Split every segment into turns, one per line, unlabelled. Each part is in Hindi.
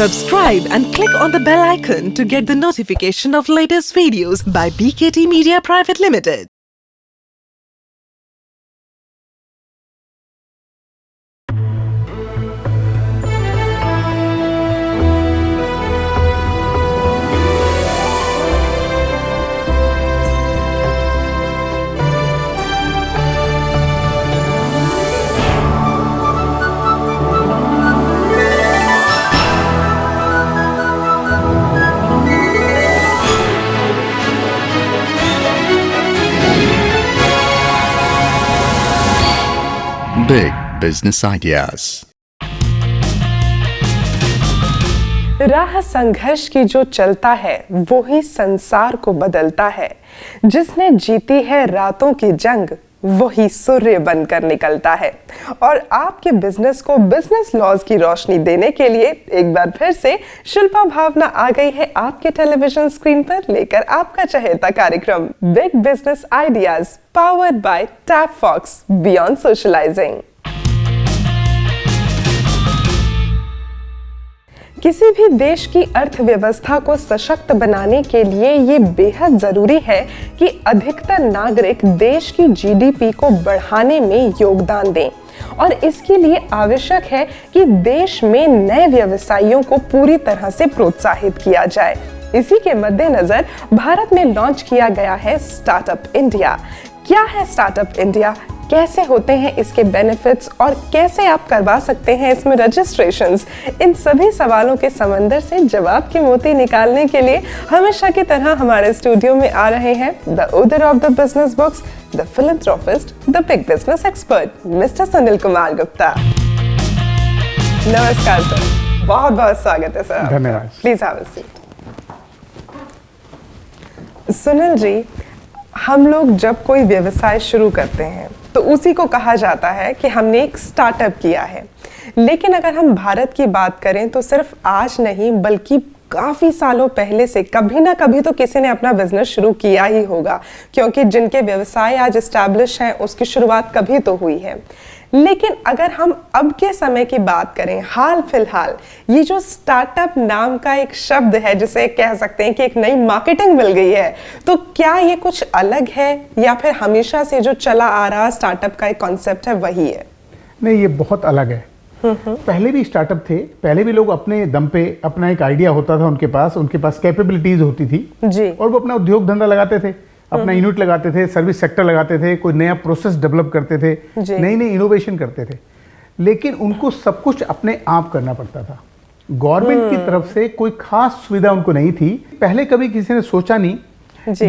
Subscribe and click on the bell icon to get the notification of latest videos by BKT Media Private Limited.
Big Business Ideas.
राह संघर्ष की जो चलता है वो ही संसार को बदलता है। जिसने जीती है रातों की जंग वही सूर्य बनकर निकलता है। और आपके बिजनेस को बिजनेस लॉज की रोशनी देने के लिए एक बार फिर से शिल्पा भावना आ गई है आपके टेलीविजन स्क्रीन पर लेकर आपका चहेता कार्यक्रम big business ideas powered by Tap Fox beyond socialising. किसी भी देश की अर्थव्यवस्था को सशक्त बनाने के लिए ये बेहद जरूरी है कि अधिकतर नागरिक देश की जीडीपी को बढ़ाने में योगदान दें और इसके लिए आवश्यक है कि देश में नए व्यवसायियों को पूरी तरह से प्रोत्साहित किया जाए। इसी के मद्देनजर भारत में लॉन्च किया गया है स्टार्टअप इंडिया। क्या है स्टार्टअप इंडिया, कैसे होते हैं इसके बेनिफिट्स और कैसे आप करवा सकते हैं इसमें रजिस्ट्रेशंस, इन सभी सवालों के समंदर से जवाब के मोती निकालने के लिए हमेशा की तरह हमारे स्टूडियो में आ रहे हैं the author of the business books, the philanthropist, the big business expert mister Sunil Kumar Gupta. नमस्कार सर, बहुत बहुत स्वागत है सर।
धन्यवाद।
Please have a seat. Sunil ji, हम लोग जब कोई व्यवसाय शुरू करते हैं तो उसी को कहा जाता है कि हमने एक स्टार्टअप किया है। लेकिन अगर हम भारत की बात करें तो सिर्फ आज नहीं बल्कि काफी सालों पहले से कभी ना कभी तो किसी ने अपना बिजनेस शुरू किया ही होगा, क्योंकि जिनके व्यवसाय आज एस्टैब्लिश हैं उसकी शुरुआत कभी तो हुई है। लेकिन अगर हम अब के समय की बात करें, हाल फिलहाल ये जो स्टार्टअप नाम का एक शब्द है जिसे कह सकते हैं कि एक नई मार्केटिंग मिल गई है, तो क्या ये कुछ अलग है या फिर हमेशा से जो चला आ रहा स्टार्टअप का एक कॉन्सेप्ट है वही है?
नहीं, ये बहुत अलग है। पहले भी स्टार्टअप थे, पहले भी लोग अपने दम पे अपना एक आइडिया होता था उनके पास कैपेबिलिटीज होती थी
जी,
और वो अपना उद्योग धंधा लगाते थे, अपना यूनिट लगाते थे, सर्विस सेक्टर लगाते थे, कोई नया प्रोसेस डेवलप करते थे, नई नई इनोवेशन करते थे। लेकिन उनको सब कुछ अपने आप करना पड़ता था। गवर्नमेंट की तरफ से कोई खास सुविधा उनको नहीं थी। पहले कभी किसी ने सोचा नहीं।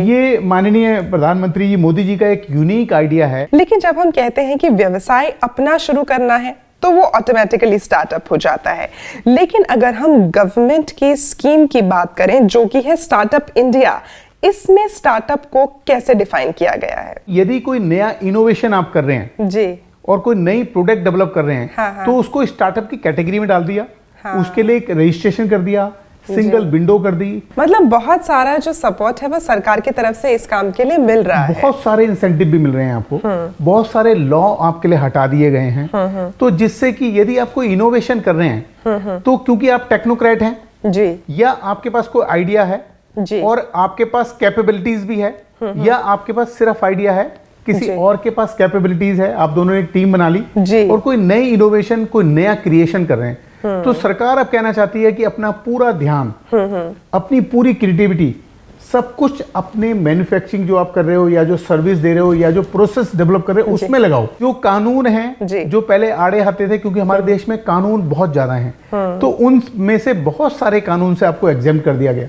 ये माननीय प्रधानमंत्री जी मोदी जी का एक यूनिक आइडिया है।
लेकिन जब हम कहते हैं कि व्यवसाय अपना शुरू करना है तो वो ऑटोमेटिकली स्टार्टअप हो जाता है। लेकिन अगर हम गवर्नमेंट की स्कीम की बात करें जो कि है स्टार्टअप इंडिया, इसमें स्टार्टअप को कैसे डिफाइन किया गया है?
यदि कोई नया इनोवेशन आप कर रहे हैं
जी,
और कोई नई प्रोडक्ट डेवलप कर रहे हैं,
हाँ।
तो उसको स्टार्टअप की कैटेगरी में डाल दिया,
हाँ।
उसके लिए एक रजिस्ट्रेशन कर दिया, सिंगल विंडो कर दी।
मतलब बहुत सारा जो सपोर्ट है वो सरकार की तरफ से इस काम के लिए मिल रहा है।
बहुत सारे इंसेंटिव भी मिल रहे हैं आपको, बहुत सारे लॉ आपके लिए हटा दिए गए हैं। तो जिससे कि यदि आप कोई इनोवेशन कर रहे हैं तो क्योंकि आप टेक्नोक्रेट हैं
जी,
या आपके पास कोई आइडिया है
जी,
और आपके पास कैपेबिलिटीज भी है, या आपके पास सिर्फ आइडिया है, किसी और के पास कैपेबिलिटीज है, आप दोनों ने एक टीम बना ली
जी,
और कोई नई इनोवेशन, कोई नया क्रिएशन कर रहे हैं, तो सरकार अब कहना चाहती है कि अपना पूरा ध्यान, अपनी पूरी क्रिएटिविटी, सब कुछ अपने मैन्युफैक्चरिंग जो आप कर रहे हो या जो सर्विस दे रहे हो या जो प्रोसेस डेवलप कर रहे हो उसमें लगाओ। जो कानून है जो पहले आड़े आते थे, क्योंकि हमारे देश में कानून बहुत ज्यादा हैं, तो उनमें से बहुत सारे कानून से आपको एग्जेम्प्ट कर दिया गया।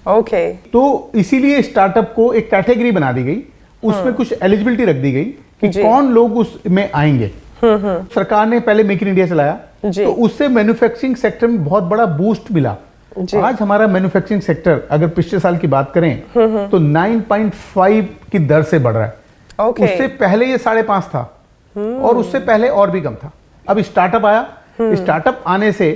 ओके।
तो इसीलिए स्टार्टअप को एक कैटेगरी बना दी गई, उसमें कुछ एलिजिबिलिटी रख दी गई कि कौन लोग उसमें आएंगे। सरकार ने पहले मेक इन इंडिया चलाया, तो उससे मैन्युफैक्चरिंग सेक्टर में बहुत बड़ा बूस्ट मिला। आज हमारा मैन्युफैक्चरिंग सेक्टर अगर पिछले साल की बात करें तो 9.5 की दर से बढ़ रहा है। उससे पहले ये 5.5 था और उससे पहले और भी कम था। अब स्टार्टअप आया, स्टार्टअप आने से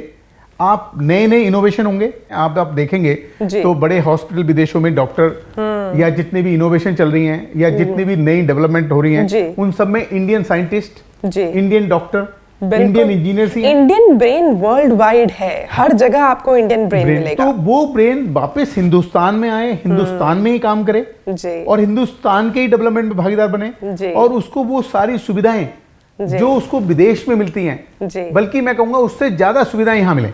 आप नए नए इनोवेशन होंगे। आप देखेंगे तो बड़े हॉस्पिटल विदेशों में डॉक्टर या जितने भी इनोवेशन चल रही हैं या जितनी भी नई डेवलपमेंट हो रही हैं, उन सब में Indian scientist, Indian doctor, Indian engineers ही हैं।
इंडियन ब्रेन वर्ल्ड वाइड है, हर जगह आपको इंडियन ब्रेन मिलेगा।
तो वो ब्रेन वापस हिंदुस्तान में आए, हिंदुस्तान में ही काम करे
जी।
और हिंदुस्तान के ही डेवलपमेंट में भागीदार बने
जी।
और उसको वो सारी सुविधाएं जो उसको विदेश में मिलती हैं,
जी।
बल्कि मैं कहूंगा उससे ज्यादा सुविधाएं यहाँ मिले।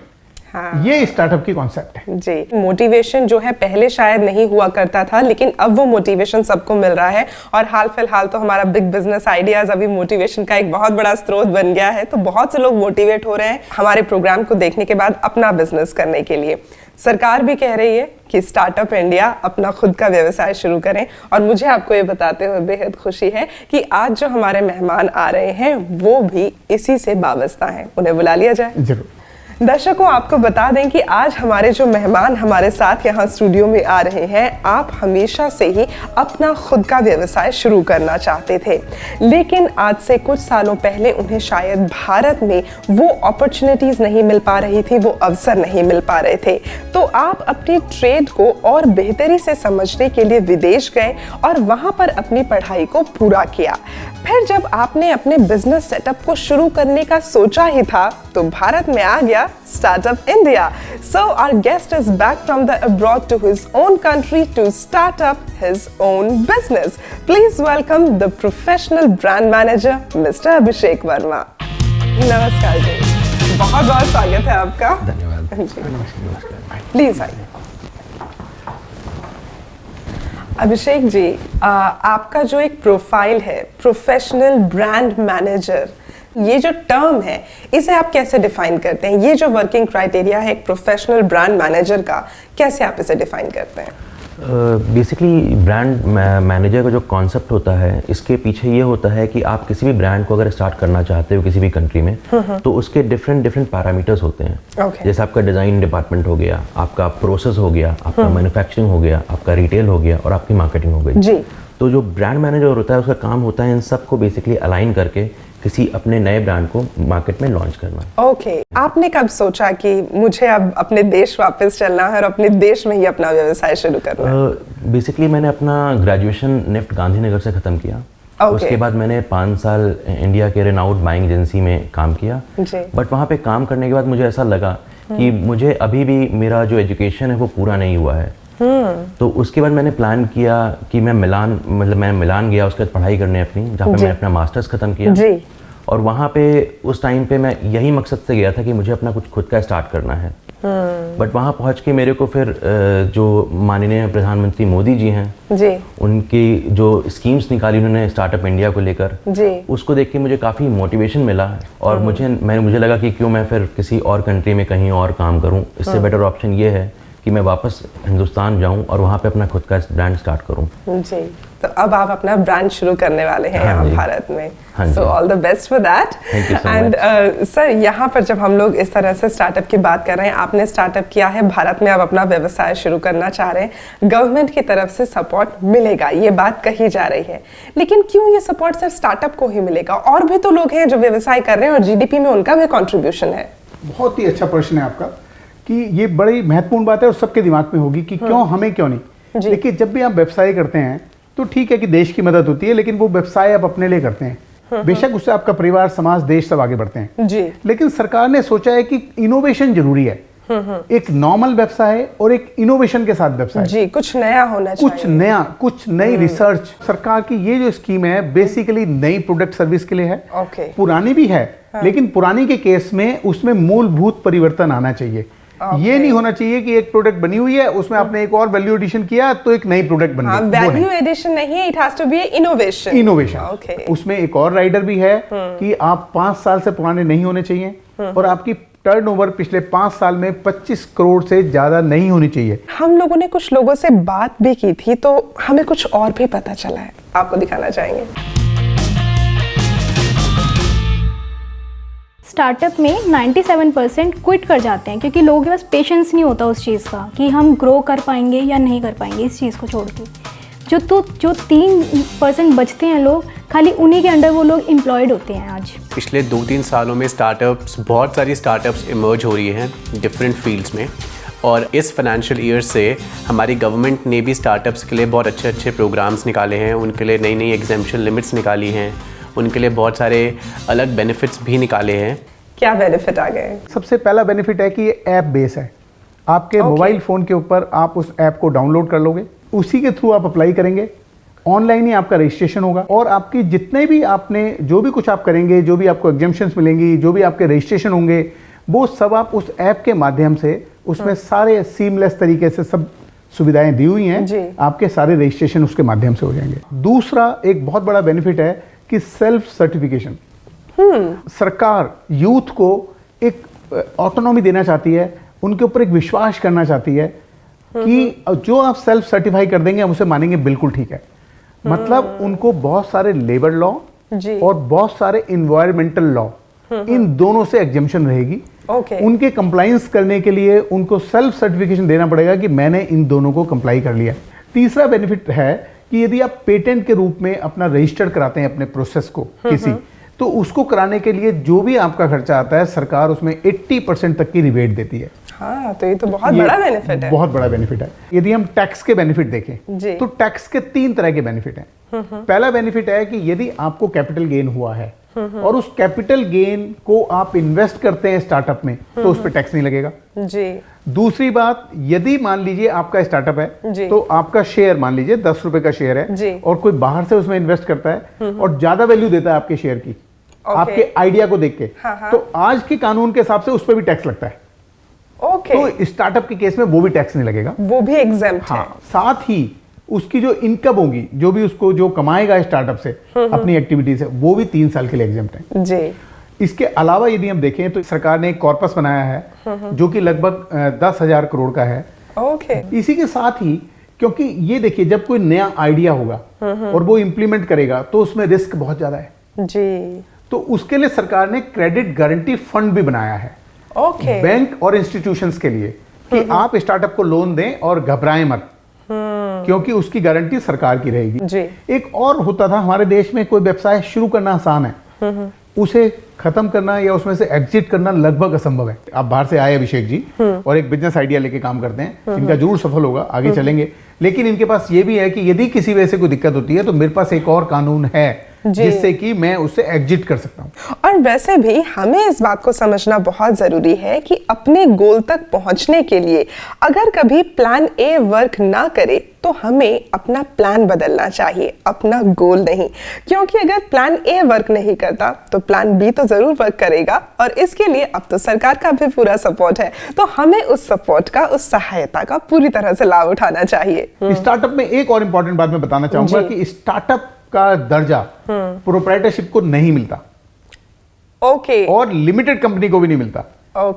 हाँ।
ये स्टार्टअप की कॉन्सेप्ट है।
जी, मोटिवेशन जो है पहले शायद नहीं हुआ करता था, लेकिन अब वो मोटिवेशन सबको मिल रहा है और हाल फिलहाल तो हमारा बिग बिजनेस आइडियाज अभी मोटिवेशन का एक बहुत बड़ा स्रोत बन गया है। तो बहुत से लोग मोटिवेट हो रहे हैं हमारे प्रोग्राम को देखने के बाद अपना बिजनेस करने के लिए। सरकार भी कह रही है कि स्टार्टअप इंडिया अपना खुद का व्यवसाय शुरू करें और मुझे आपको ये बताते हुए बेहद खुशी है कि आज जो हमारे मेहमान आ रहे हैं वो भी इसी से वाबस्ता हैं। उन्हें बुला लिया जाए।
जरूर।
दर्शकों, आपको बता दें कि आज हमारे जो मेहमान हमारे साथ यहाँ स्टूडियो में आ रहे हैं, आप हमेशा से ही अपना खुद का व्यवसाय शुरू करना चाहते थे, लेकिन आज से कुछ सालों पहले उन्हें शायद भारत में वो अपॉर्चुनिटीज नहीं मिल पा रही थी, वो अवसर नहीं मिल पा रहे थे। तो आप अपनी ट्रेड को और बेहतरी से समझने के लिए विदेश गए और वहाँ पर अपनी पढ़ाई को पूरा किया। फिर जब आपने अपने बिजनेस सेटअप को शुरू करने का सोचा ही था तो भारत में आ गया startup India. So our guest is back from the abroad to his own country to start up his own business. Please welcome the professional brand manager Mr. अभिषेक वर्मा। नमस्कार जी, बहुत बहुत स्वागत है आपका।
धन्यवाद।
प्लीज आइए। अभिषेक जी, आपका जो एक प्रोफाइल है प्रोफेशनल ब्रांड मैनेजर, ये जो टर्म है इसे आप कैसे डिफाइन करते हैं? ये जो वर्किंग क्राइटेरिया है एक प्रोफेशनल ब्रांड मैनेजर का, कैसे आप इसे डिफाइन करते हैं?
बेसिकली ब्रांड मैनेजर का जो कॉन्सेप्ट होता है, इसके पीछे ये होता है कि आप किसी भी ब्रांड को अगर स्टार्ट करना चाहते हो किसी भी कंट्री में, तो उसके डिफरेंट पैरामीटर्स होते हैं।
Okay.
जैसे आपका डिज़ाइन डिपार्टमेंट हो गया, आपका प्रोसेस हो गया, आपका मैन्युफैक्चरिंग हो गया, आपका रिटेल हो गया और आपकी मार्केटिंग हो गई।
जी।
तो जो ब्रांड मैनेजर होता है उसका काम होता है इन सबको बेसिकली अलाइन करके किसी अपने नए ब्रांड को मार्केट में लॉन्च करना।
ओके, आपने कब सोचा कि मुझे अब अपने देश वापस चलना है और अपने देश में ही अपना व्यवसाय शुरू करना है?
बेसिकली मैंने अपना ग्रेजुएशन निफ्ट गांधीनगर से ख़त्म किया।
Okay.
उसके बाद मैंने 5 साल इंडिया के रेनाउड बाइंग एजेंसी में काम किया। बट वहाँ पे काम करने के बाद मुझे ऐसा लगा कि मुझे अभी भी मेरा जो एजुकेशन है वो पूरा नहीं हुआ है। तो उसके बाद मैंने प्लान किया कि मैं मिलान गया उसके बाद पढ़ाई करने अपनी, जहाँ पे मैंने अपना मास्टर्स ख़त्म किया।
जी।
और वहाँ पे उस टाइम पे मैं यही मकसद से गया था कि मुझे अपना कुछ खुद का स्टार्ट करना है। बट वहाँ पहुँच के मेरे को फिर जो माननीय प्रधानमंत्री मोदी जी हैं,
जी,
उनकी जो स्कीम्स निकाली उन्होंने स्टार्टअप इंडिया को लेकर,
जी,
उसको देख के मुझे काफ़ी मोटिवेशन मिला और मुझे लगा कि क्यों मैं फिर किसी और कंट्री में कहीं और काम करूं। इससे बेटर ऑप्शन ये है कि मैं वापस हिंदुस्तान जाऊं और वहाँ पे अपना खुद का ब्रांड स्टार्ट करूं।
जी। तो अब आप अपना ब्रांड शुरू करने वाले हैं यहाँ भारत में। So all the best for that. And sir, यहाँ पर जब हम लोग इस तरह से स्टार्टअप की बात कर रहे हैं, आपने स्टार्टअप किया है भारत में, आप अपना व्यवसाय शुरू करना चाह रहे हैं, गवर्नमेंट की तरफ से सपोर्ट मिलेगा, ये बात कही जा रही है, लेकिन क्यों ये सपोर्ट सिर्फ स्टार्टअप को ही मिलेगा? और भी तो लोग हैं जो व्यवसाय कर रहे हैं और जीडीपी में उनका भी कॉन्ट्रीब्यूशन है।
बहुत ही अच्छा प्रश्न है आपका कि ये बड़ी महत्वपूर्ण बात है और सबके दिमाग में होगी कि क्यों हमें, क्यों नहीं। देखिए, जब भी आप व्यवसाय करते हैं तो ठीक है कि देश की मदद होती है, लेकिन वो व्यवसाय आप अपने लिए करते हैं। बेशक उससे आपका परिवार, समाज, देश सब आगे बढ़ते हैं
जी।
लेकिन सरकार ने सोचा है कि इनोवेशन जरूरी है। एक नॉर्मल व्यवसाय और एक इनोवेशन के साथ व्यवसाय,
जी, कुछ नया होना चाहिए,
कुछ नया, कुछ नई रिसर्च। सरकार की ये जो स्कीम है बेसिकली नई प्रोडक्ट सर्विस के लिए है।
ओके।
पुरानी भी है, लेकिन पुरानी के केस में उसमें मूलभूत परिवर्तन आना चाहिए। ये नहीं होना चाहिए कि एक प्रोडक्ट बनी हुई है उसमें आपने एक और वैल्यू एडिशन किया तो एक नई प्रोडक्ट बन गई।
वैल्यू एडिशन नहीं है, it has to be innovation.
Innovation. उसमें एक और राइडर भी है कि आप 5 साल से पुराने नहीं होने चाहिए और आपकी टर्नओवर पिछले 5 साल में 25 करोड़ से ज्यादा नहीं होनी चाहिए।
हम लोगों ने कुछ लोगों से बात भी की थी तो हमें कुछ और भी पता चला है, आपको दिखाना चाहेंगे।
स्टार्टअप में 97% क्विट कर जाते हैं क्योंकि लोगों के पास पेशेंस नहीं होता उस चीज़ का कि हम ग्रो कर पाएंगे या नहीं कर पाएंगे इस चीज़ को छोड़ के। जो 3% बचते हैं लोग, खाली उन्हीं के अंडर वो लोग एम्प्लॉयड होते हैं आज।
पिछले 2-3 सालों में बहुत सारी स्टार्टअप्स इमर्ज हो रही हैं डिफरेंट फील्ड्स में, और इस फाइनेंशियल ईयर से हमारी गवर्नमेंट ने भी स्टार्टअप्स के लिए बहुत अच्छे प्रोग्राम्स निकाले हैं, उनके लिए नई एग्जेम्पशन लिमिट्स निकाली हैं, उनके लिए बहुत सारे अलग बेनिफिट्स भी निकाले हैं।
क्या बेनिफिट आ गए?
सबसे पहला बेनिफिट है कि ये ऐप बेस है। आपके मोबाइल फ़ोन के ऊपर आप उस ऐप को डाउनलोड कर लोगे, उसी के थ्रू आप अप्लाई करेंगे, ऑनलाइन ही आपका रजिस्ट्रेशन होगा और आपकी जितने भी आपने जो भी कुछ आप करेंगे, जो भी आपको एग्जाम्शंस मिलेंगी, जो भी आपके रजिस्ट्रेशन होंगे, वो सब आप उस ऐप के माध्यम से उसमें सारे सीमलेस तरीके से सब सुविधाएं दी हुई हैं, आपके सारे रजिस्ट्रेशन उसके माध्यम से हो जाएंगे। दूसरा एक बहुत बड़ा बेनिफिट है कि सेल्फ सर्टिफिकेशन। सरकार यूथ को एक ऑटोनॉमी देना चाहती है, उनके ऊपर एक विश्वास करना चाहती है कि जो आप सेल्फ सर्टिफाई कर देंगे हम उसे मानेंगे बिल्कुल ठीक है। मतलब उनको बहुत सारे लेबर लॉ और बहुत सारे इन्वायरमेंटल लॉ, इन दोनों से एग्जेम्पशन रहेगी। उनके कंप्लाइंस करने के लिए उनको सेल्फ सर्टिफिकेशन देना पड़ेगा कि मैंने इन दोनों को कंप्लाई कर लिया। तीसरा बेनिफिट है कि यदि आप पेटेंट के रूप में अपना रजिस्टर्ड कराते हैं अपने प्रोसेस को किसी, तो उसको कराने के लिए जो भी आपका खर्चा आता है सरकार उसमें 80% तक की रिबेट देती है।
हाँ, तो ये तो बहुत बड़ा बेनिफिट है।
बहुत बड़ा बेनिफिट है। यदि हम टैक्स के बेनिफिट देखें तो टैक्स के 3 तरह के बेनिफिट हैं। पहला बेनिफिट है कि यदि आपको कैपिटल गेन हुआ है और उस कैपिटल गेन को आप इन्वेस्ट करते हैं स्टार्टअप में, तो उस पर टैक्स नहीं लगेगा जी। दूसरी बात, यदि मान लीजिए आपका स्टार्टअप है तो आपका शेयर मान लीजिए 10 रुपए का शेयर है और कोई बाहर से उसमें इन्वेस्ट करता है और ज्यादा वैल्यू देता है आपके शेयर की, आपके आइडिया को देख के, तो आज के कानून के हिसाब से उस पर भी टैक्स लगता है। तो स्टार्टअप के केस में वो भी टैक्स नहीं लगेगा, वो भी एग्जेम्प्ट है। साथ ही उसकी जो इनकम होगी, जो भी उसको जो कमाएगा स्टार्टअप से अपनी एक्टिविटी से, वो भी 3 साल के लिए एग्जेम्प्ट है जी। इसके अलावा यदि हम देखें तो सरकार ने एक कॉर्पस बनाया है जो कि लगभग 10,000 करोड़ का है। इसी के साथ ही, क्योंकि ये देखिए जब कोई नया आइडिया होगा और वो इंप्लीमेंट करेगा तो उसमें रिस्क बहुत ज्यादा है जी। तो उसके लिए सरकार ने क्रेडिट गारंटी फंड भी बनाया है बैंक और इंस्टीट्यूशंस के लिए कि आप स्टार्टअप को लोन दें और घबराएं मत, क्योंकि उसकी गारंटी सरकार की रहेगी जी। एक और होता था हमारे देश में, कोई व्यवसाय शुरू करना आसान है, उसे खत्म करना या उसमें से एग्जिट करना लगभग असंभव है। आप बाहर से आए अभिषेक जी और एक बिजनेस आइडिया लेके काम करते हैं, इनका जरूर सफल होगा, आगे चलेंगे, लेकिन इनके पास ये भी है कि यदि किसी वजह से कोई दिक्कत होती है तो मेरे पास एक और कानून है जिससे कि मैं उससे एग्जिट कर सकता हूँ।
और वैसे भी हमें इस बात को समझना बहुत जरूरी है कि अपने गोल तक पहुंचने के लिए अगर कभी प्लान ए वर्क ना करे तो हमें अपना प्लान बदलना चाहिए, अपना गोल नहीं, क्योंकि अगर प्लान ए वर्क नहीं करता तो प्लान बी तो जरूर वर्क करेगा। और इसके लिए अब तो सरकार का भी पूरा सपोर्ट है, तो हमें उस सपोर्ट का, उस सहायता का पूरी तरह से लाभ उठाना चाहिए।
स्टार्टअप में एक और इंपॉर्टेंट बात मैं बताना चाहूंगा कि स्टार्टअप का दर्जा प्रोप्राइटरशिप को नहीं मिलता और लिमिटेड कंपनी को भी नहीं मिलता।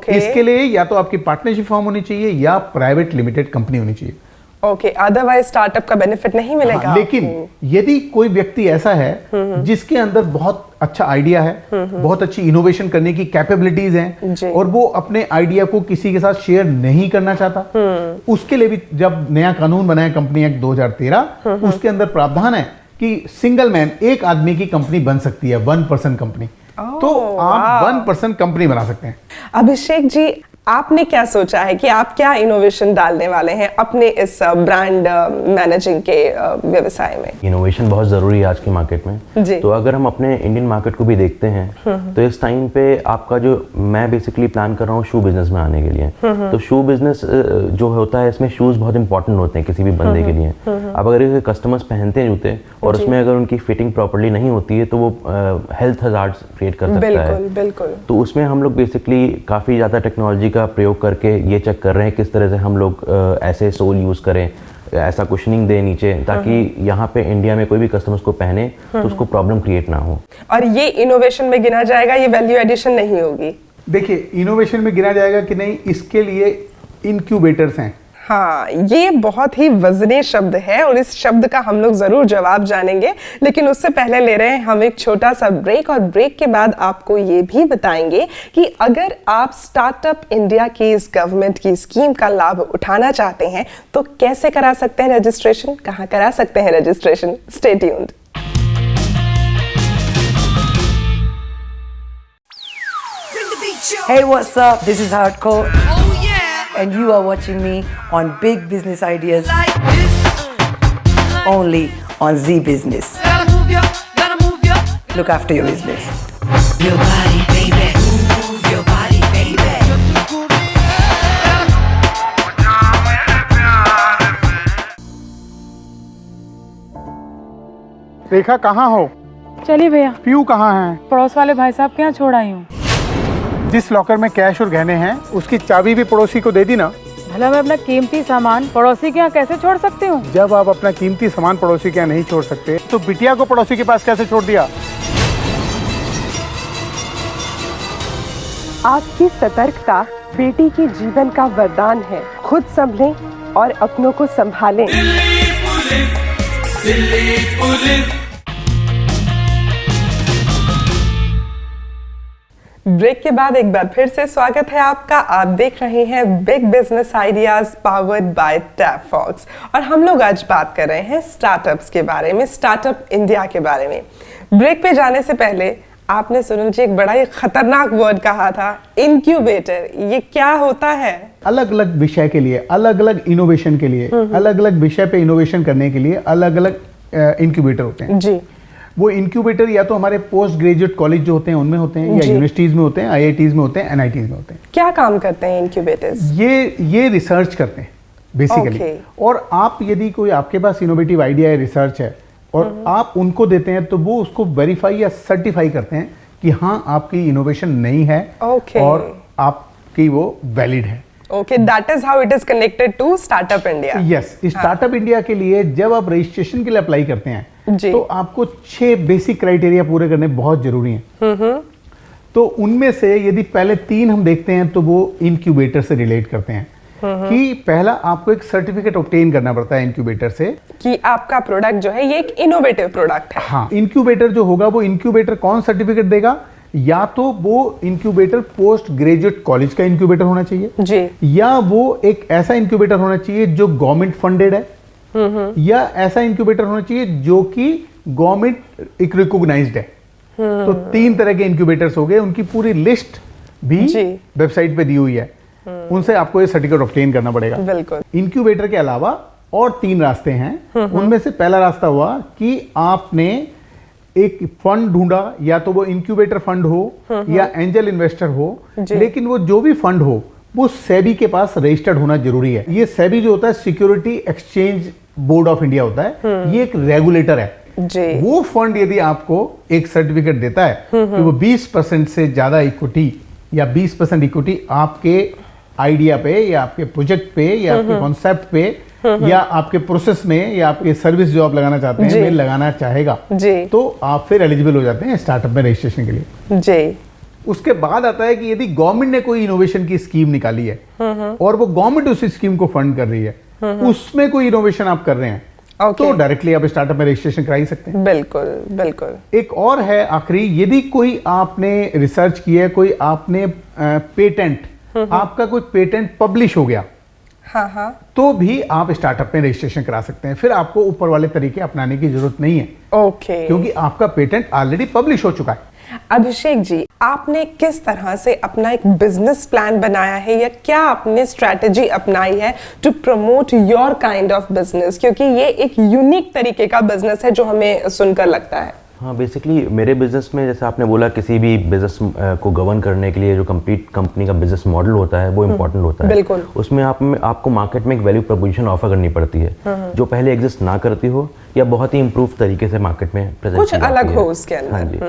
इसके लिए या तो आपकी पार्टनरशिप फॉर्म होनी चाहिए या प्राइवेट लिमिटेड कंपनी होनी चाहिए।
अदरवाइज स्टार्टअप का बेनिफिट नहीं मिलेगा।
लेकिन यदि कोई व्यक्ति ऐसा है जिसके अंदर बहुत अच्छा आइडिया है, बहुत अच्छी इनोवेशन करने की कैपेबिलिटीज हैं और वो अपने आइडिया को किसी के साथ शेयर नहीं करना चाहता, उसके लिए भी जब नया कानून बनाया कंपनी एक्ट 2013, उसके अंदर प्रावधान है कि सिंगल मैन, एक आदमी की कंपनी बन सकती है, 1 पर्सन कंपनी। तो आप 1 पर्सन कंपनी बना सकते हैं।
अभिषेक जी, आपने क्या सोचा है कि आप क्या इनोवेशन डालने वाले हैं अपने इस ब्रांड मैनेजिंग के व्यवसाय में?
इनोवेशन बहुत ज़रूरी है आज के मार्केट में। तो अगर हम अपने इंडियन मार्केट को भी देखते हैं तो इस टाइम पे आपका जो मैं बेसिकली प्लान कर रहा हूँ शू बिजनेस में आने के लिए। तो शू बिजनेस जो होता है, इसमें शूज़ बहुत इंपॉर्टेंट होते हैं किसी भी बंदे के लिए। अब अगर कस्टमर्स पहनते हैं जूते और उसमें अगर उनकी फिटिंग प्रॉपरली नहीं होती है तो वो हेल्थ हज़ार्ड्स क्रिएट कर सकता है।
बिल्कुल।
तो उसमें हम लोग बेसिकली काफ़ी ज़्यादा टेक्नोलॉजी का प्रयोग करके ये चेक कर रहे हैं किस तरह से हम लोग ऐसे सोल यूज़ करें, ऐसा कुशनिंग दे नीचे, ताकि यहाँ पे इंडिया में कोई भी कस्टमर्स को पहने तो उसको प्रॉब्लम क्रिएट ना हो।
और ये इनोवेशन में गिना जाएगा, ये वैल्यू एडिशन नहीं होगी?
देखिए, इनोवेशन में गिना जाएगा कि नहीं, इसके लिए इनक्यूबेटर्स हैं।
हाँ, ये बहुत ही वजनी शब्द है और इस शब्द का हम लोग जरूर जवाब जानेंगे, लेकिन उससे पहले ले रहे हैं हम एक छोटा सा ब्रेक और ब्रेक के बाद आपको ये भी बताएंगे कि अगर आप स्टार्टअप इंडिया की इस गवर्नमेंट की स्कीम का लाभ उठाना चाहते हैं तो कैसे करा सकते हैं रजिस्ट्रेशन, कहाँ करा सकते हैं registration. Stay tuned.
Hey, what's up? This is Hardcore. Oh, yeah. And you are watching me on Big Business Ideas. Like this. Only on Z Business. Gotta move ya, look after your business.
Your body, baby. Move your body, baby.
रेखा कहाँ हो?
चलिए भैया,
पीयू कहाँ है?
पड़ोस वाले भाई साहब के यहाँ छोड़ आई हूँ।
जिस लॉकर में कैश और गहने हैं उसकी चाबी भी पड़ोसी को दे दी ना।
भला मैं अपना कीमती सामान पड़ोसी के यहाँ कैसे छोड़ सकती हूँ?
जब आप अपना कीमती सामान पड़ोसी के यहाँ नहीं छोड़ सकते तो बिटिया को पड़ोसी के पास कैसे छोड़ दिया?
आपकी सतर्कता बेटी के जीवन का वरदान है। खुद संभलें और अपनों को संभालें। ब्रेक के बाद एक बार फिर से स्वागत है आपका। आप देख रहे हैं big business ideas powered by Tap Fox और हम लोग आज बात कर रहे हैं स्टार्टअप्स के बारे में, स्टार्टअप इंडिया के बारे में। ब्रेक पे जाने से पहले आपने सुनील जी एक बड़ा ही खतरनाक वर्ड कहा था, इनक्यूबेटर। ये क्या होता है?
अलग अलग विषय के लिए, अलग अलग इनोवेशन के लिए, अलग अलग विषय पे इनोवेशन करने के लिए अलग अलग इंक्यूबेटर होते हैं
जी।
वो इंक्यूबेटर या तो हमारे पोस्ट ग्रेजुएट कॉलेज जो होते हैं उनमें होते हैं, या यूनिवर्सिटीज में होते हैं, IITs में होते हैं, NITs में होते हैं।
क्या काम करते हैं इंक्यूबेटर्स?
ये रिसर्च करते हैं बेसिकली। और आप यदि कोई आपके पास इनोवेटिव आइडिया है, रिसर्च है और आप उनको देते हैं तो वो उसको वेरीफाई या सर्टिफाई करते हैं कि हाँ आपकी इनोवेशन नई है और आपकी वो वैलिड है।
Okay, that is how it is connected to startup India.
Yes, startup India के लिए जब आप रजिस्ट्रेशन के लिए अप्लाई करते हैं तो आपको 6 बेसिक क्राइटेरिया पूरे करने बहुत जरूरी हैं। तो उनमें से यदि पहले 3 हम देखते हैं तो वो इनक्यूबेटर से रिलेट करते हैं कि पहला आपको एक सर्टिफिकेट ऑब्टेन करना पड़ता है इनक्यूबेटर से
कि आपका प्रोडक्ट जो है ये एक इनोवेटिव प्रोडक्ट है।
हाँ, इनक्यूबेटर जो होगा वो इनक्यूबेटर कौन सर्टिफिकेट देगा? या तो वो इनक्यूबेटर पोस्ट ग्रेजुएट कॉलेज का इनक्यूबेटर होना चाहिए
जी,
या वो एक ऐसा इनक्यूबेटर होना चाहिए जो गवर्नमेंट फंडेड है, या ऐसा इनक्यूबेटर होना चाहिए जो कि गवर्नमेंट एक रिकॉग्नाइज्ड है। तो 3 तरह के इनक्यूबेटर्स हो गए, उनकी पूरी लिस्ट भी वेबसाइट पे दी हुई है। उनसे आपको ये सर्टिफिकेट ऑब्टेन करना पड़ेगा।
बिल्कुल।
इनक्यूबेटर के अलावा और 3 रास्ते हैं। उनमें से पहला रास्ता हुआ कि आपने एक फंड ढूंढा, या तो वो इंक्यूबेटर फंड हो या एंजल इन्वेस्टर हो, लेकिन वो जो भी फंड हो वो सेबी के पास रजिस्टर्ड होना जरूरी है। ये सेबी जो होता है security exchange board of India होता है, ये एक रेगुलेटर है
जी। वो
फंड यदि आपको एक सर्टिफिकेट देता है कि वो 20% से ज्यादा इक्विटी या 20% इक्विटी आपके आइडिया पे या आपके प्रोजेक्ट पे या आपके कॉन्सेप्ट पे या आपके प्रोसेस में या आपके सर्विस जो आप लगाना चाहते हैं में लगाना चाहेगा तो आप फिर एलिजिबल हो जाते हैं स्टार्टअप में रजिस्ट्रेशन के लिए
जी।
उसके बाद आता है कि यदि गवर्नमेंट ने कोई इनोवेशन की स्कीम निकाली है और वो गवर्नमेंट उस स्कीम को फंड कर रही है, उसमें कोई इनोवेशन आप कर रहे हैं तो डायरेक्टली आप स्टार्टअप में रजिस्ट्रेशन करा ही सकते हैं।
बिल्कुल बिल्कुल।
एक और है आखिरी, यदि कोई आपने रिसर्च किया है, कोई आपने पेटेंट आपका कोई पेटेंट पब्लिश हो गया,
हाँ,
तो भी आप स्टार्टअप में रजिस्ट्रेशन करा सकते हैं। फिर आपको ऊपर वाले तरीके अपनाने की जरूरत नहीं है, क्योंकि आपका पेटेंट ऑलरेडी पब्लिश हो चुका है।
अभिषेक जी, आपने किस तरह से अपना एक बिजनेस प्लान बनाया है या क्या आपने स्ट्रैटेजी अपनाई है to promote your kind of business, क्योंकि ये एक यूनिक तरीके का बिजनेस है जो हमें सुनकर लगता है।
हाँ, बेसिकली मेरे बिजनेस में जैसे आपने बोला किसी भी बिजनेस को गवर्न करने के लिए जो कंप्लीट कंपनी का बिजनेस मॉडल होता है वो इम्पोर्टेंट होता है।
बिल्कुल।
उसमें आपको मार्केट में एक वैल्यू प्रपोजिशन ऑफर करनी पड़ती है जो पहले एग्जिस्ट ना करती हो या बहुत ही इम्प्रूव तरीके से मार्केट में प्रेजेंट
कुछ अलग हो उसके अंदर।
हाँ जी।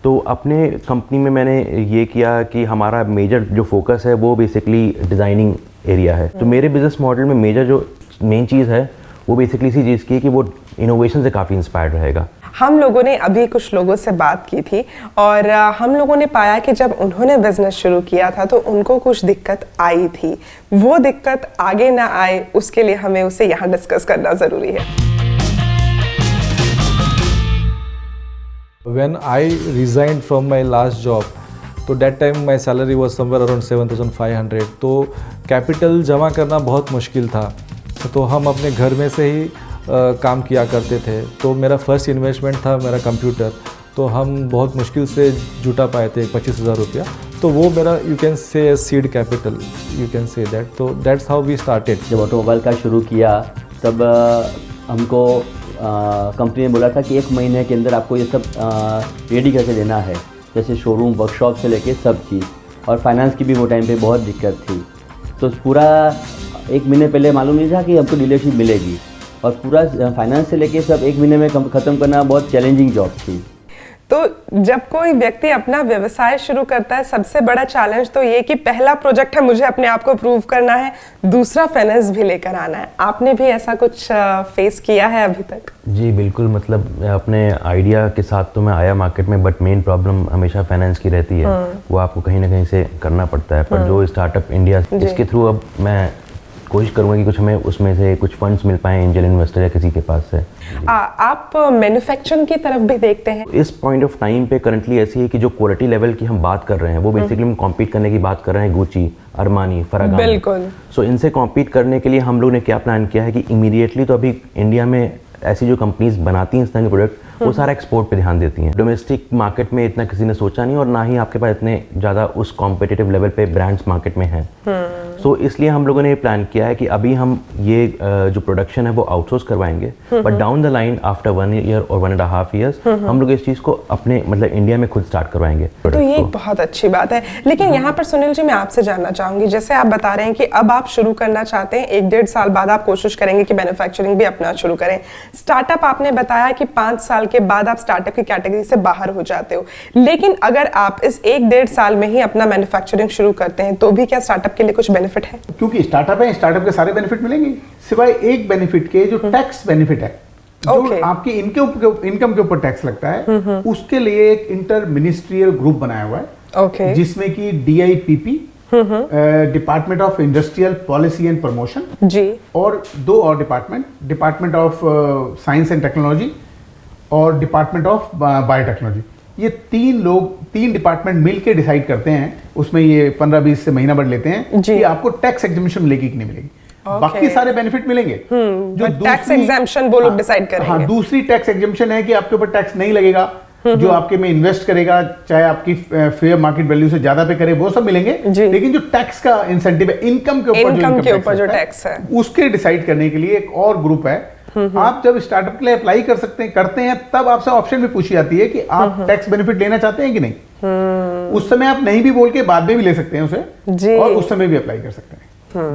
तो अपने कंपनी में मैंने ये किया कि हमारा मेजर जो फोकस है वो बेसिकली डिजाइनिंग एरिया है। तो मेरे बिजनेस मॉडल में मेजर जो मेन चीज़ है वो बेसिकली इसी चीज़ की है कि वो इनोवेशन से काफ़ी इंस्पायर्ड रहेगा।
हम लोगों ने अभी कुछ लोगों से बात की थी और हम लोगों ने पाया कि जब उन्होंने बिजनेस शुरू किया था तो उनको कुछ दिक्कत आई थी। वो दिक्कत आगे ना आए उसके लिए हमें उसे यहाँ डिस्कस करना ज़रूरी है।
When I resigned from my last job, तो that time my salary was somewhere around 7,500, तो कैपिटल जमा करना बहुत मुश्किल था। तो हम अपने घर में से ही काम किया करते थे। तो मेरा फर्स्ट इन्वेस्टमेंट था मेरा कंप्यूटर, तो हम बहुत मुश्किल से जुटा पाए थे 25,000 रुपया। तो वो मेरा you can say seed capital, you can say that. तो दैट्स हाउ वी स्टार्टेड।
जब ऑटोमोबाइल का शुरू किया तब हमको कंपनी ने बोला था कि 1 महीने के अंदर आपको ये सब रेडी करके देना है, जैसे शोरूम, वर्कशॉप से लेके सब चीज़, और फाइनेंस की भी वो टाइम पे बहुत दिक्कत थी। तो पूरा 1 महीने पहले मालूम नहीं था कि हमको डीलरशिप मिलेगी, और पूरा फाइनेंस से लेके सब 1 महीने में ख़त्म करना बहुत चैलेंजिंग जॉब थी।
तो जब कोई व्यक्ति अपना व्यवसाय शुरू करता है, सबसे बड़ा चैलेंज तो ये कि पहला प्रोजेक्ट है, मुझे अपने आप को प्रूव करना है, दूसरा फाइनेंस भी लेकर आना है। आपने भी ऐसा कुछ फेस किया है अभी तक?
जी बिल्कुल, मतलब अपने आइडिया के साथ तो मैं आया मार्केट में, बट मेन प्रॉब्लम हमेशा फाइनेंस की रहती है। वो आपको कहीं ना कहीं से करना पड़ता है। पर जो स्टार्टअप इंडिया, इसके थ्रू अब मैं कोशिश करूंगा कि कुछ हमें उसमें से कुछ फंड्स मिल पाए एंजल इन्वेस्टर या किसी के पास से।
आप मैन्युफैक्चरिंग की तरफ भी देखते हैं?
इस पॉइंट ऑफ टाइम पे करंटली ऐसी है कि जो क्वालिटी लेवल की हम बात कर रहे हैं वो बेसिकली हम कॉम्पीट करने की बात कर रहे हैं गुची, अरमानी, फरागानी।
बिल्कुल।
सो इनसे कॉम्पीट करने के लिए हम लोग ने क्या प्लान किया है कि इमीडिएटली तो अभी इंडिया में ऐसी जो कंपनीज बनाती हैं इस तरह के प्रोडक्ट, वो सारा एक्सपोर्ट पे ध्यान देती हैं। डोमेस्टिक मार्केट में इतना किसी ने सोचा नहीं, और ना ही आपके पास इतने ज़्यादा उस कॉम्पिटिटिव लेवल पे ब्रांड्स मार्केट में हैं। सो इसलिए हम लोगों ने ये प्लान किया है कि अभी हम ये जो प्रोडक्शन है वो आउटसोर्स करवाएंगे, but down the line after 1 year और 1.5 ईयर्स हम लोग इस चीज़ को अपने मतलब इंडिया में खुद स्टार्ट करवाएंगे।
तो ये एक बहुत अच्छी बात है। लेकिन यहाँ पर सुनील जी, मैं आपसे जानना चाहूँगी, जैसे आप बता रहे हैं कि अब आप शुरू करना चाहते हैं, 1-1.5 साल बाद आप कोशिश करेंगे कि मैन्युफैक्चरिंग भी अपना शुरू करें। स्टार्टअप आपने बताया कि 5 साल के बाद आप स्टार्टअप की कैटेगरी से बाहर हो जाते हो, लेकिन अगर आप इस 1-1.5 साल में ही अपना मैन्युफैक्चरिंग शुरू करते हैं तो भी क्या स्टार्टअप के लिए कुछ बेनिफिट है?
क्योंकि स्टार्टअप है, स्टार्टअप के सारे बेनिफिट मिलेंगे, सिवाय एक बेनिफिट के, जो टैक्स बेनिफिट है, जो आपकी इनकम के ऊपर टैक्स लगता है, उसके लिए एक इंटर मिनिस्ट्रियल ग्रुप बनाया हुआ है, जिसमें कि DIPP, department of industrial policy and promotion
जी, और
2 और department of science and technology और डिपार्टमेंट ऑफ बायोटेक्नोलॉजी। ये 3 डिपार्टमेंट मिलके डिसाइड करते हैं, उसमें ये 15-20 से महीना भर लेते हैं कि आपको टैक्स एग्जेम्पशन मिलेगी कि नहीं मिलेगी। बाकी सारे बेनिफिट मिलेंगे,
जो टैक्स एग्जेम्पशन वो लोग डिसाइड करेंगे।
हाँ, दूसरी टैक्स एग्जेम्पशन है कि आपके ऊपर टैक्स नहीं लगेगा, जो आपके में इन्वेस्ट करेगा, चाहे आपकी फेयर मार्केट वैल्यू से ज्यादा पे करे, वो सब मिलेंगे। लेकिन जो टैक्स का इंसेंटिव है, इनकम के ऊपर जो टैक्स है, उसके डिसाइड करने के लिए एक और ग्रुप है। आप जब स्टार्टअप के लिए अप्लाई करते हैं तब आपसे ऑप्शन भी पूछी जाती है कि आप टैक्स बेनिफिट लेना चाहते हैं कि नहीं। उस समय आप नहीं भी बोल के बाद में भी ले सकते हैं उसे, और उस समय भी अप्लाई कर सकते हैं।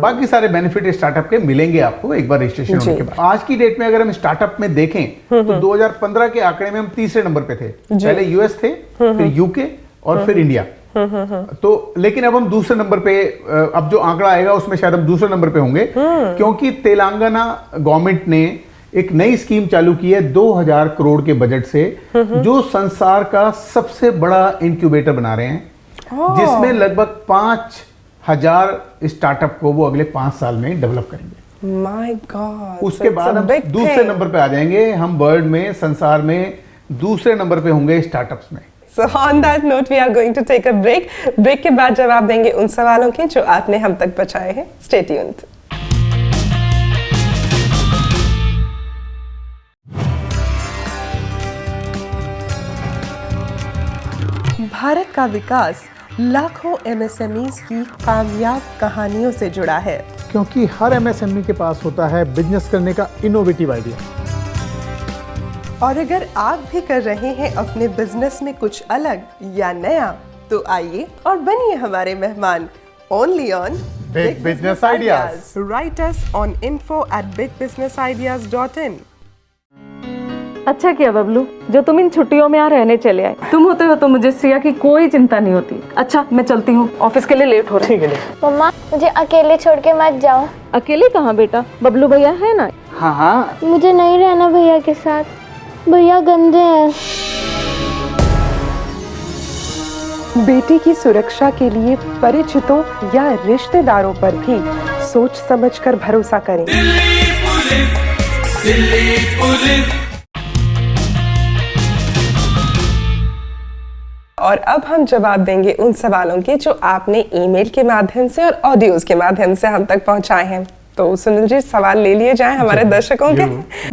बाकी सारे बेनिफिट स्टार्टअप के मिलेंगे आपको एक बार रजिस्ट्रेशन होने के बाद। आज की डेट में अगर हम स्टार्टअप में देखें तो 2015 के आंकड़े में हम 3रे नंबर पे थे। पहले US थे, फिर UK और फिर इंडिया। तो लेकिन अब हम 2रे नंबर पे, अब जो आंकड़ा आएगा उसमें शायद हम 2रे नंबर पे होंगे, क्योंकि तेलंगाना गवर्नमेंट ने एक नई स्कीम चालू की है 2000 करोड़ के बजट से, जो संसार का सबसे बड़ा इंक्यूबेटर बना रहे हैं, जिसमें लगभग 5000 स्टार्टअप को वो अगले 5 साल में डेवलप करेंगे।
My God.
उसके बाद हम 2रे नंबर पे आ जाएंगे, हम वर्ल्ड में, संसार में 2रे नंबर पे होंगे स्टार्टअप्स में।
So on that note, we are going to take a break. Break के बाद जवाब देंगे उन सवालों के जो आपने हम तक पहुंचाए हैं। Stay tuned. भारत का विकास लाखों MSMEs की कामयाब कहानियों से जुड़ा है,
क्योंकि हर MSME के पास होता है बिजनेस करने का इनोवेटिव आइडिया।
और अगर आप भी कर रहे हैं अपने बिजनेस में कुछ अलग या नया, तो आइए और बनिए हमारे मेहमान। Only on
Big Business Ideas.
Write us on info@bigbusinessideas.in.
अच्छा किया बबलू, जो तुम इन छुट्टियों में यहाँ रहने चले आए। तुम होते हो तो मुझे श्रेया की कोई चिंता नहीं होती। अच्छा, मैं चलती हूँ, ऑफिस के लिए लेट हो रहा है।
मम्मा, मुझे अकेले छोड़ के मत जाओ।
अकेले कहाँ बेटा, बबलू भैया है ना।
हाँ हाँ, मुझे नहीं रहना भैया के साथ, भैया गंदे हैं।
बेटी की सुरक्षा के लिए परिचितों या रिश्तेदारों पर भी सोच समझकर भरोसा करें। दिल्ली पुलिस। और अब हम जवाब देंगे उन सवालों के जो आपने ईमेल के माध्यम से और ऑडियोज के माध्यम से हम तक पहुंचाए हैं। तो सुनील जी, सवाल ले लिए जाएं हमारे दर्शकों के।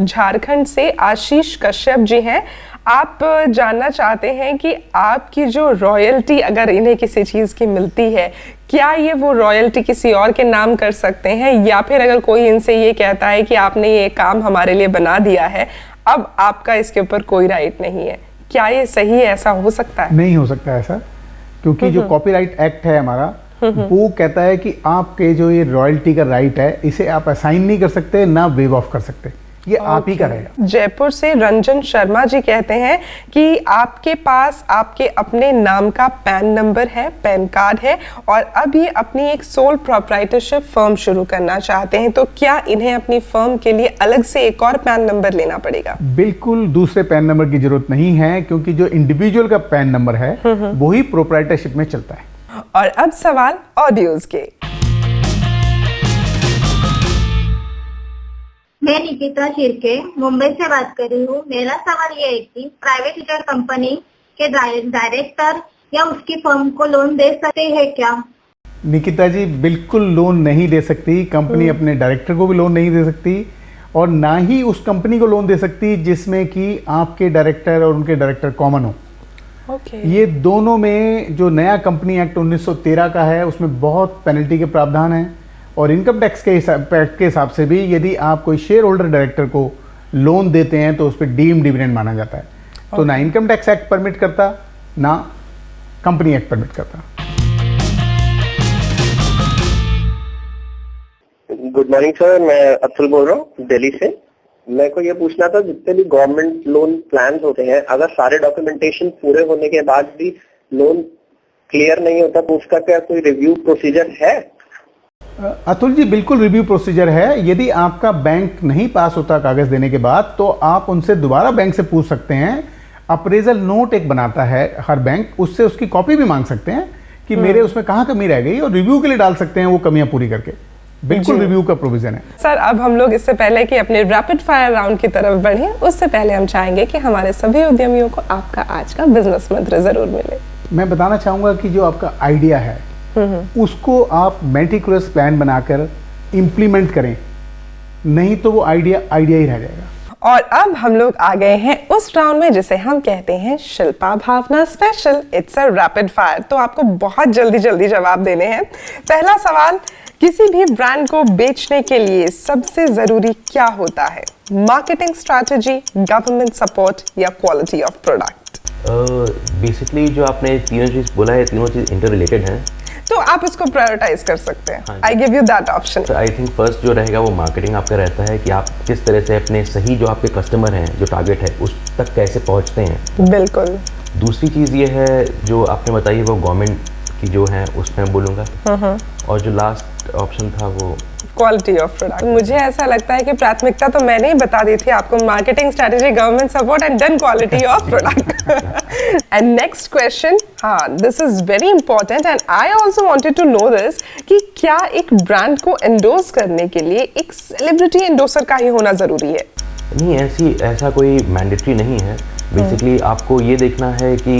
झारखंड से आशीष कश्यप जी हैं। आप जानना चाहते हैं कि आपकी जो रॉयल्टी अगर इन्हें किसी चीज़ की मिलती है, क्या ये वो रॉयल्टी किसी और के नाम कर सकते हैं, या फिर अगर कोई इनसे ये कहता है कि आपने ये काम हमारे लिए बना दिया है, अब आपका इसके ऊपर कोई राइट नहीं है, क्या ये सही है? ऐसा हो सकता है?
नहीं हो सकता ऐसा, क्योंकि जो कॉपीराइट एक्ट है हमारा वो कहता है कि आपके जो ये रॉयल्टी का राइट है इसे आप असाइन नहीं कर सकते, ना वेव ऑफ कर सकते, ये आप ही का रहेगा।
जयपुर से रंजन शर्मा जी कहते हैं कि आपके पास आपके अपने नाम का पैन नंबर है, पैन कार्ड है, और अब ये अपनी एक सोल प्रोप्राइटरशिप फर्म शुरू करना चाहते हैं, तो क्या इन्हें अपनी फर्म के लिए अलग से एक और पैन नंबर लेना पड़ेगा?
बिल्कुल दूसरे पैन नंबर की जरूरत नहीं है, क्योंकि जो इंडिविजुअल का पैन नंबर है वही प्रोप्राइटरशिप में चलता है।
और अब सवाल ऑडियोज के।
मैं निकिता शिर्के मुंबई से बात कर रही हूँ। मेरा सवाल ये है कि प्राइवेट लिमिटेड कंपनी के डायरेक्टर या उसकी फर्म को लोन दे सकते हैं क्या?
निकिता जी बिल्कुल लोन नहीं दे सकती, कंपनी अपने डायरेक्टर को भी लोन नहीं दे सकती, और ना ही उस कंपनी को लोन दे सकती जिसमें कि आपके डायरेक्टर और उनके डायरेक्टर कॉमन हो। ये दोनों में जो नया कंपनी एक्ट 1913 का है उसमें बहुत पेनल्टी के प्रावधान हैं, और इनकम टैक्स के हिसाब से भी यदि आप कोई शेयर होल्डर डायरेक्टर को लोन देते हैं तो उस पर डीम्ड डिविडेंड माना जाता है। तो ना इनकम टैक्स एक्ट परमिट करता, ना कंपनी एक्ट परमिट करता।
गुड मॉर्निंग सर, मैं अतुल बोल रहा हूँ दिल्ली से। मेरे को ये पूछना था, जितने भी गवर्नमेंट लोन प्लान्स होते हैं, अगर सारे डॉक्यूमेंटेशन पूरे होने के बाद भी लोन क्लियर नहीं होता तो उसका क्या कोई रिव्यू प्रोसीजर है?
अतुल जी बिल्कुल रिव्यू प्रोसीजर है। यदि आपका बैंक नहीं पास होता कागज देने के बाद तो आप उनसे दोबारा बैंक से पूछ सकते हैं। अप्रेजल नोट एक बनाता है हर बैंक, उससे उसकी कॉपी भी मांग सकते हैं कि मेरे उसमें कहाँ कमी रह गई, और रिव्यू के लिए डाल सकते हैं वो कमियां पूरी करके। बिल्कुल रिव्यू का प्रोविजन है।
सर अब हम लोग इससे पहले कि अपने रैपिड फायर राउंड की तरफ बढ़े, उससे पहले हम चाहेंगे कि हमारे सभी उद्यमियों को आपका आज का बिजनेस मंत्र जरूर मिले।
मैं बताना चाहूंगा कि जो आपका आइडिया है उसको आप मेटिकुलस प्लान बनाकर इम्प्लीमेंट करें, नहीं तो वो आइडिया ही रह जाएगा।
और अब हम लोग आ गए हैं उस राउंड में जिसे हम कहते हैं Shilpa Bhavna special. It's a rapid fire, तो आपको बहुत जल्दी जवाब देने हैं। पहला सवाल, किसी भी ब्रांड को बेचने के लिए सबसे जरूरी क्या होता है? मार्केटिंग स्ट्रैटेजी, गवर्नमेंट सपोर्ट या क्वालिटी ऑफ प्रोडक्ट?
बेसिकली जो आपने तीनों चीज बोला है, तीनों चीज इंटर रिलेटेड हैं,
तो आप इसको प्रायोरिटाइज कर सकते हैं। I give you that option.
I think first जो रहेगा वो मार्केटिंग आपका रहता है कि आप किस तरह से अपने सही जो आपके कस्टमर हैं, जो टारगेट है, उस तक कैसे पहुंचते हैं।
बिल्कुल।
दूसरी चीज़ ये है जो आपने बताई, वो गवर्नमेंट की जो है उसमें मैं बोलूँगा, और जो लास्ट ऑप्शन था वो
क्वालिटी ऑफ प्रोडक्ट। मुझे ऐसा लगता है कि प्राथमिकता तो मैंने ही बता दी थी आपको, marketing strategy, government support and then quality of product. And next question, हाँ this is very important and I also wanted to know this, कि क्या एक ब्रांड को एंडोर्स करने के लिए एक सेलिब्रिटी एंडोर्सर का ही होना जरूरी है?
नहीं, ऐसा कोई मैंडेटरी नहीं है। बेसिकली आपको ये देखना है कि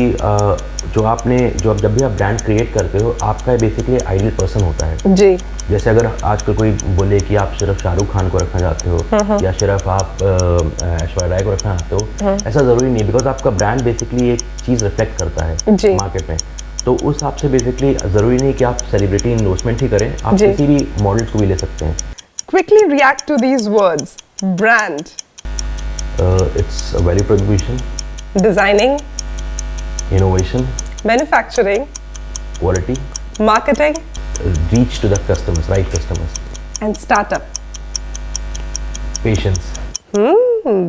जब भी आप ब्रांड क्रिएट करते हो, आपका बेसिकली आइडियल पर्सन होता है
जी।
जैसे अगर आजकल कोई बोले कि आप सिर्फ शाहरुख खान को रखना चाहते हो या सिर्फ आप ऐश्वर्या राय को रखना चाहते हो, ऐसा जरूरी नहीं, बिकॉज आपका ब्रांड बेसिकली एक चीज रिफ्लेक्ट करता है मार्केट में। तो उस हिसाब से बेसिकली जरूरी नहीं कि आप सेलिब्रिटी एंडोर्समेंट ही करें, आप किसी भी मॉडल्स को भी ले सकते हैं।
Quickly react to these words. Brand,
it's a value proposition,
designing,
innovation,
manufacturing,
quality,
marketing,
reach to the customers, right customers,
and startup,
patience.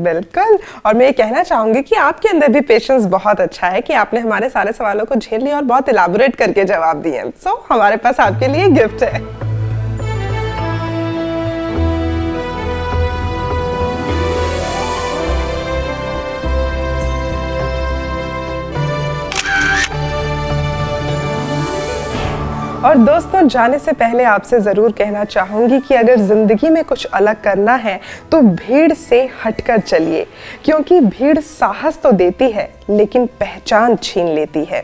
बिल्कुल। और मैं ये कहना चाहूंगी कि आपके अंदर भी पेशेंस बहुत अच्छा है कि आपने हमारे सारे सवालों को झेल लिया और बहुत इलाबोरेट करके जवाब दिए। सो हमारे पास आपके लिए गिफ्ट है। और दोस्तों, जाने से पहले आपसे ज़रूर कहना चाहूँगी कि अगर ज़िंदगी में कुछ अलग करना है तो भीड़ से हटकर चलिए, क्योंकि भीड़ साहस तो देती है लेकिन पहचान छीन लेती है।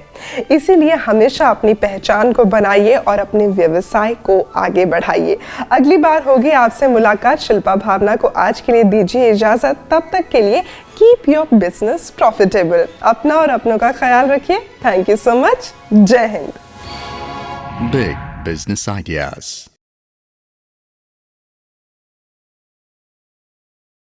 इसीलिए हमेशा अपनी पहचान को बनाइए और अपने व्यवसाय को आगे बढ़ाइए। अगली बार होगी आपसे मुलाकात। शिल्पा भावना को आज के लिए दीजिए इजाज़त। तब तक के लिए कीप योर बिजनेस प्रॉफिटेबल। अपना और अपनों का ख्याल रखिए। Thank you so much. जय हिंद।
Big business ideas.